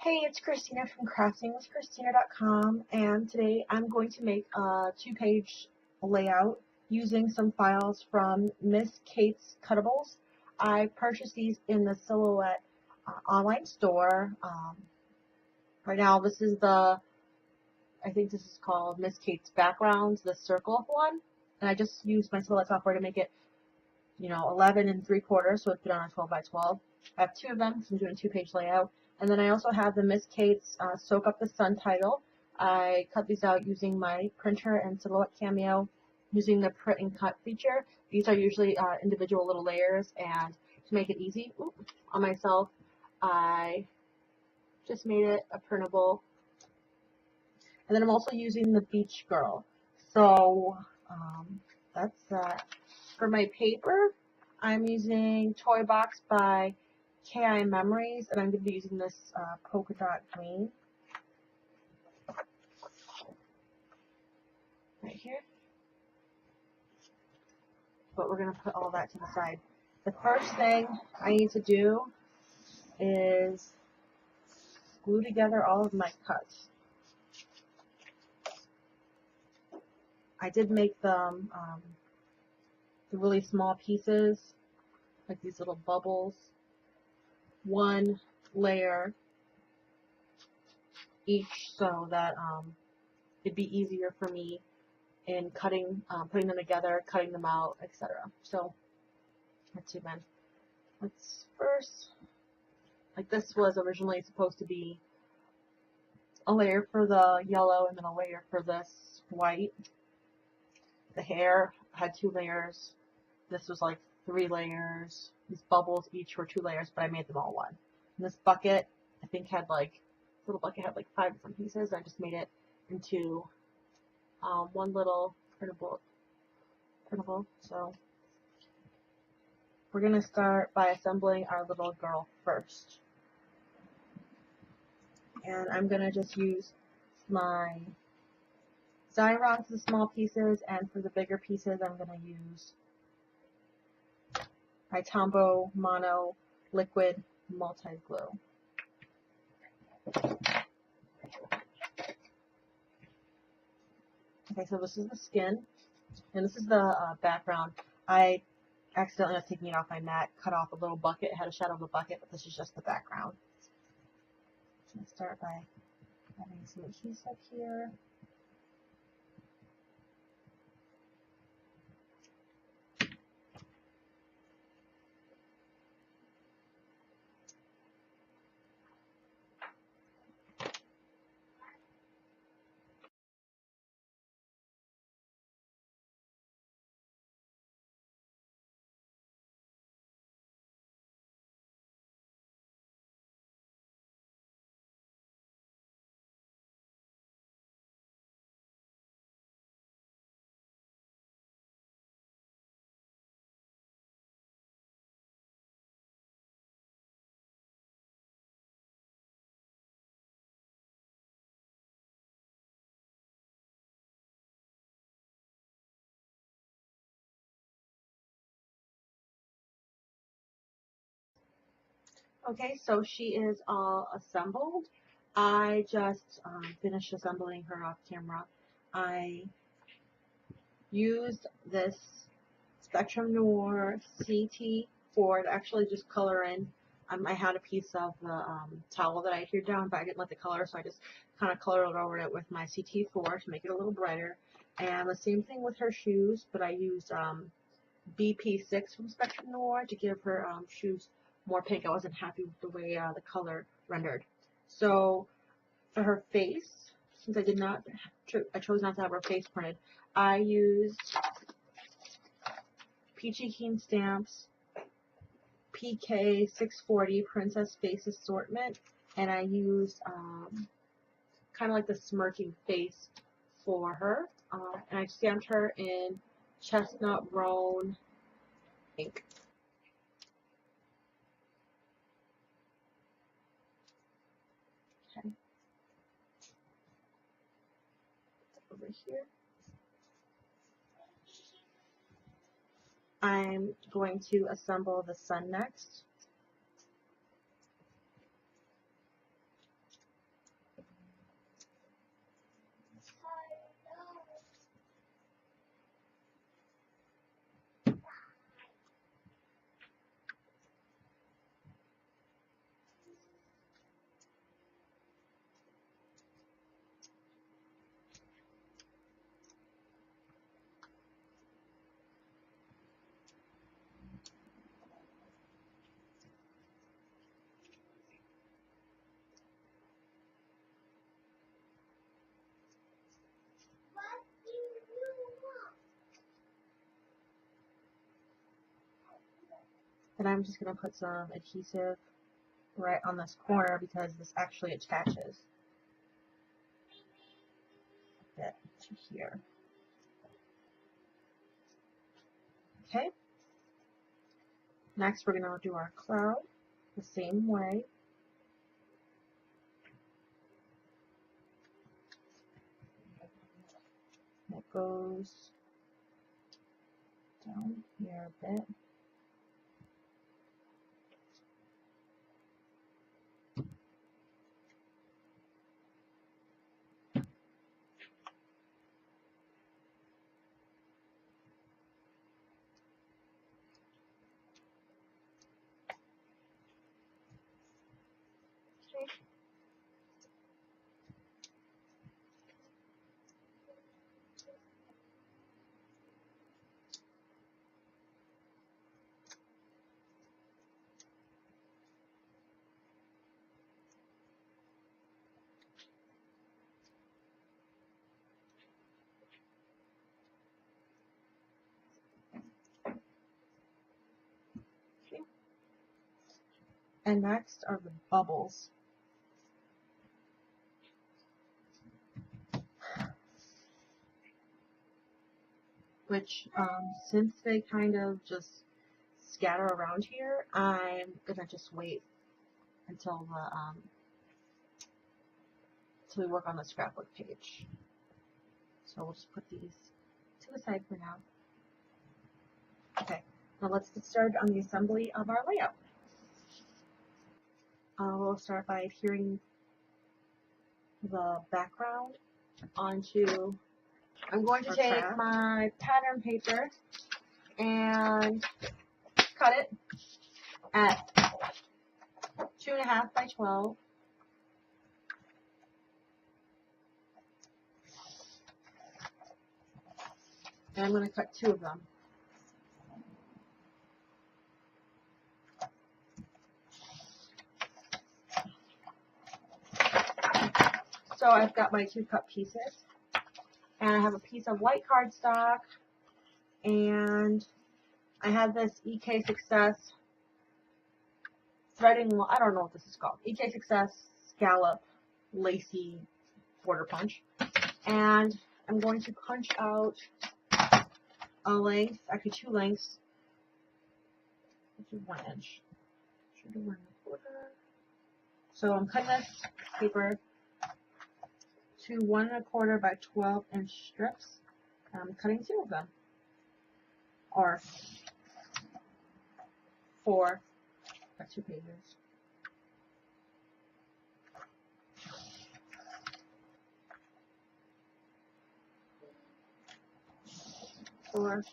Hey, it's Christina from craftingwithchristina.com, and today I'm going to make a 2-page layout using some files from Miss Kate's Cuttables. I purchased these in the Silhouette online store. Right now this is I think this is called Miss Kate's Backgrounds, the circle one, and I just used my Silhouette software to make it 11 3/4, so it's put on a 12 by 12. I have 2 of them because I'm doing a 2-page layout. And then I also have the Miss Kate's Soak Up the Sun title. I cut these out using my printer and Silhouette Cameo using the print and cut feature. These are usually individual little layers, and to make it easy on myself, I just made it a printable. And then I'm also using the Beach Girl. So that's that. For my paper, I'm using Toy Box by K.I. Memories, and I'm going to be using this polka dot green right here. But we're going to put all that to the side. The first thing I need to do is glue together all of my cuts. I did make them the really small pieces, like these little bubbles, one layer each, so that it'd be easier for me in cutting, putting them together, cutting them out, etc. So let's see then. Let's first, like this was originally supposed to be a layer for the yellow and then a layer for this white. The hair had 2 layers. This was like 3 layers. These bubbles each were 2 layers, but I made them all one. And this bucket, I think had little bucket had 5 different pieces. I just made it into one little printable. So we're gonna start by assembling our little girl first. And I'm gonna just use my Xyron for the small pieces, and for the bigger pieces I'm gonna use my Tombow Mono Liquid Multi-Glue. Okay, so this is the skin, and this is the background. I accidentally was taking it off my mat, cut off a little bucket. It had a shadow of a bucket, but this is just the background. So I'm going to start by adding some adhesive here. Okay, so she is all assembled. I just finished assembling her off camera. I used this Spectrum Noir CT4 to actually just color in. I had a piece of the towel that I adhered down, but I didn't let the color, so I just kind of colored over it with my CT4 to make it a little brighter. And the same thing with her shoes, but I used BP6 from Spectrum Noir to give her shoes more pink. I wasn't happy with the way the color rendered. So for her face, since I chose not to have her face printed, I used Peachy Keen Stamps PK 640 Princess Face Assortment, and I used kind of like the smirking face for her, and I stamped her in Chestnut Roan ink. Okay. Over here. I'm going to assemble the sun next. And I'm just going to put some adhesive right on this corner because this actually attaches a bit to here. Okay. Next, we're going to do our cloud the same way. It goes down here a bit. And next are the bubbles. Which, since they kind of just scatter around here, I'm gonna just wait until we work on the scrapbook page. So we'll just put these to the side for now. Okay, now let's get started on the assembly of our layout. We'll start by adhering the background onto. I'm going to take my pattern paper and cut it at 2.5 by 12. And I'm going to cut 2 of them. So I've got my 2 cut pieces. And I have a piece of white cardstock. And I have this EK Success threading, I don't know what this is called. EK Success scallop lacy border punch. And I'm going to punch out a length, actually 2 lengths. Let's do 1 inch. Should do 1 1/4. So I'm cutting this paper to 1 1/4 by 12 inch strips. I'm cutting 2 of them, or 4 by 2 pages. Four.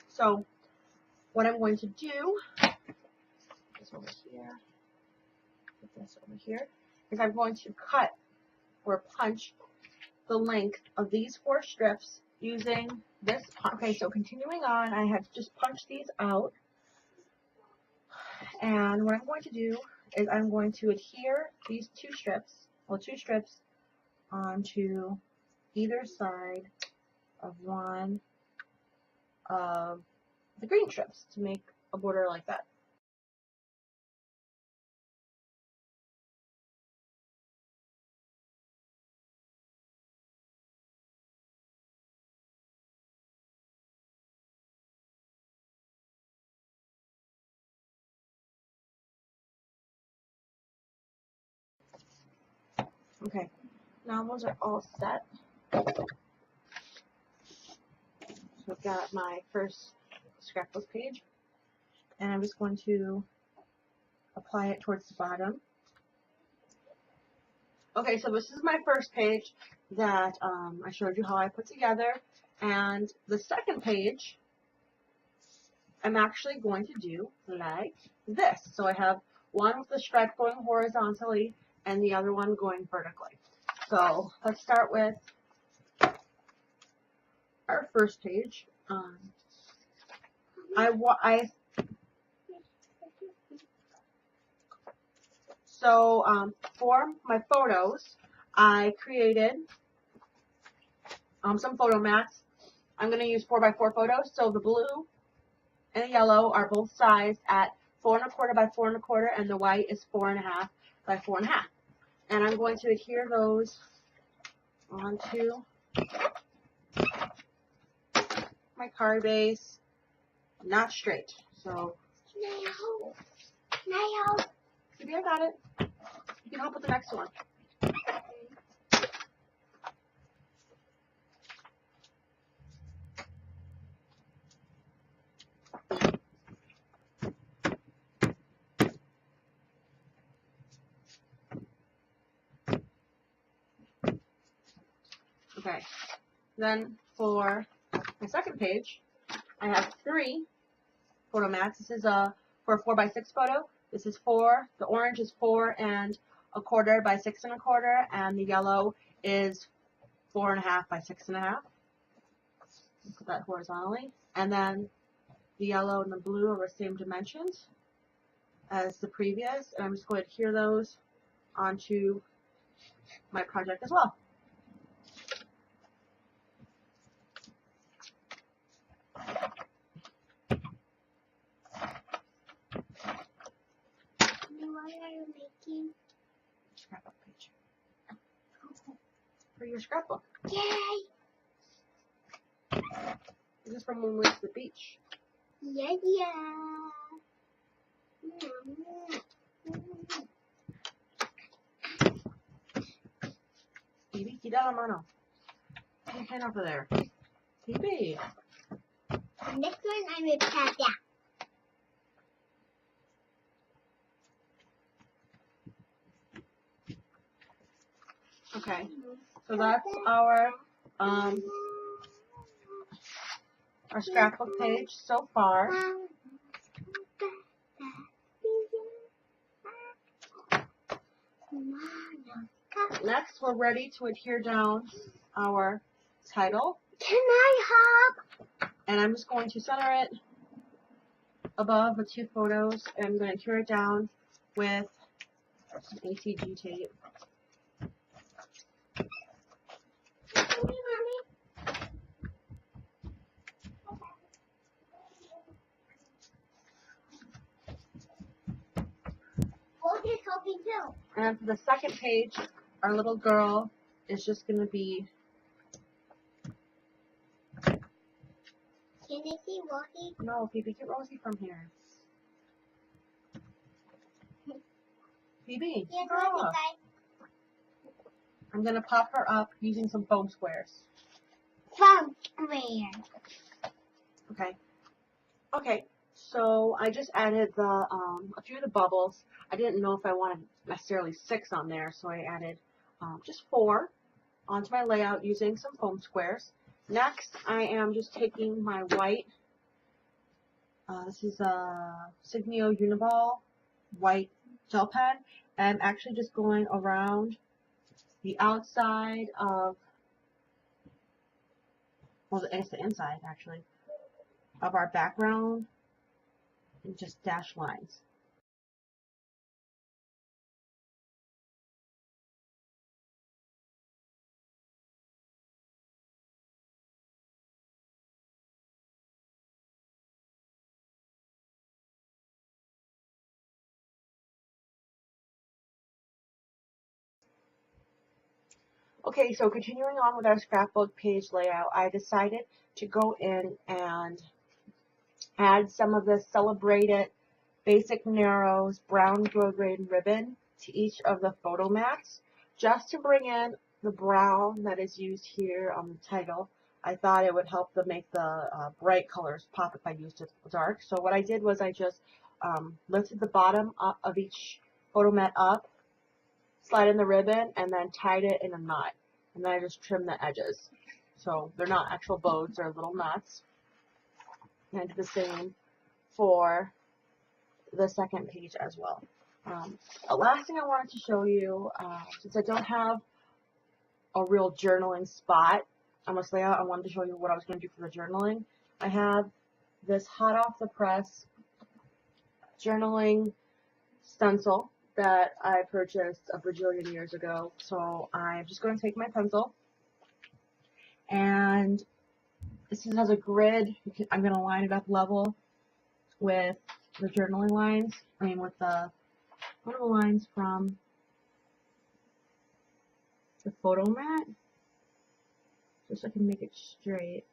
So what I'm going to do, this over here, put this over here, is I'm going to cut or punch the length of these 4 strips using this punch. Okay, so continuing on, I have just punched these out, and what I'm going to do is I'm going to adhere these 2 strips, onto either side of one of the green strips to make a border like that. Okay, Now those are all set. So I've got my first scrapbook page, and I'm just going to apply it towards the bottom. Okay, so this is my first page that I showed you how I put together, and the second page I'm actually going to do like this. So I have one with the stripe going horizontally and the other one going vertically. So let's start with our first page. For my photos, I created some photo mats. I'm going to use 4x4 photos. So the blue and the yellow are both sized at 4 1/4 by 4 1/4, and the white is 4 1/2 by 4 1/2. And I'm going to adhere those onto my card base, not straight. So, maybe I got it. You can help with the next one. Okay, then for my second page, I have 3 photo mats. This is for a 4x6 photo. This is 4. The orange is 4 1/4 by 6 1/4, and the yellow is 4 1/2 by 6 1/2. Put that horizontally, and then the yellow and the blue are the same dimensions as the previous, and I'm just going to adhere those onto my project as well. What are you making? Scrapbook page. For your scrapbook. Yay! This is from when we went to the beach. Yeah, yeah. Phoebe, quita la mano. Put your hand over there. Phoebe. The next one I will tap down. Okay, so that's our scrapbook page so far. Next, we're ready to adhere down our title. Can I hop? And I'm just going to center it above the 2 photos, and I'm going to adhere it down with some ACG tape. And for the second page, our little girl is just going to be... Can I see Rosie? No, Phoebe, get Rosie from here. Phoebe, Yes, girl. Rosie, guys. I'm going to pop her up using some foam squares. Foam square. Okay. Okay, so I just added the a few of the bubbles. I didn't know if I wanted necessarily 6 on there, so I added just 4 onto my layout using some foam squares. Next, I am just taking my white, this is a Signio Uniball white gel pen, and I'm actually just going around the outside of, well, it's the inside actually, of our background, and just dash lines. Okay, so continuing on with our scrapbook page layout, I decided to go in and add some of the Celebrated Basic Narrows brown grosgrain ribbon to each of the photo mats, just to bring in the brown that is used here on the title. I thought it would help to make the bright colors pop if I used it dark. So what I did was I just lifted the bottom up of each photo mat up, slide in the ribbon, and then tied it in a knot. And then I just trimmed the edges. So they're not actual bows, they're little knots. And I did the same for the second page as well. The last thing I wanted to show you, since I don't have a real journaling spot on this layout, I wanted to show you what I was going to do for the journaling. I have this hot off the press journaling stencil that I purchased a bajillion years ago. So I'm just going to take my pencil, and this has a grid. I'm going to line it up level with the journaling lines. I mean, with the photo lines from the photo mat, just so I can make it straight.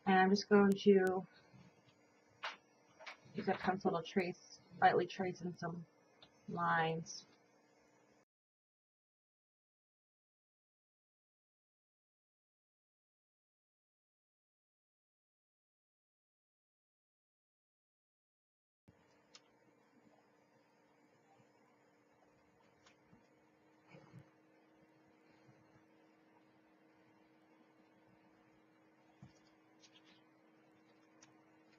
And I'm just going to use a pencil to trace, lightly trace in some lines.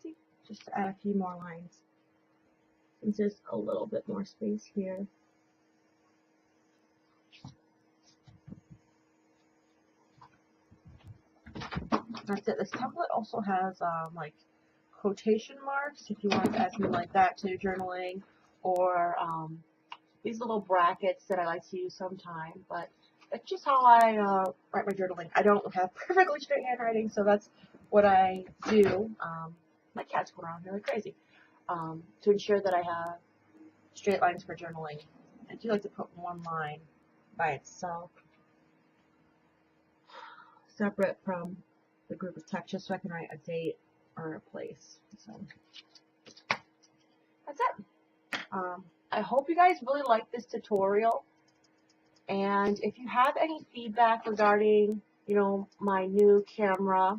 See, just to add a few more lines. And just a little bit more space here. That's it. This template also has like quotation marks if you want to add something like that to your journaling, or these little brackets that I like to use sometimes. But that's just how I write my journaling. I don't have perfectly straight handwriting, so that's what I do. My cat's going around here like crazy. To ensure that I have straight lines for journaling. I do like to put one line by itself, separate from the group of text, just so I can write a date or a place. So that's it. I hope you guys really like this tutorial, and if you have any feedback regarding, you know, my new camera,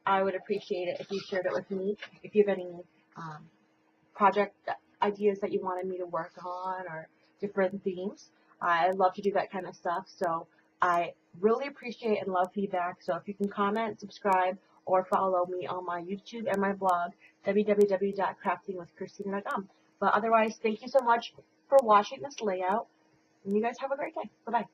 I would appreciate it if you shared it with me. If you have any project ideas that you wanted me to work on, or different themes, I love to do that kind of stuff. So I really appreciate and love feedback. So if you can comment, subscribe, or follow me on my YouTube and my blog, www.craftingwithchristina.com. But otherwise, thank you so much for watching this layout, and you guys have a great day. Bye-bye.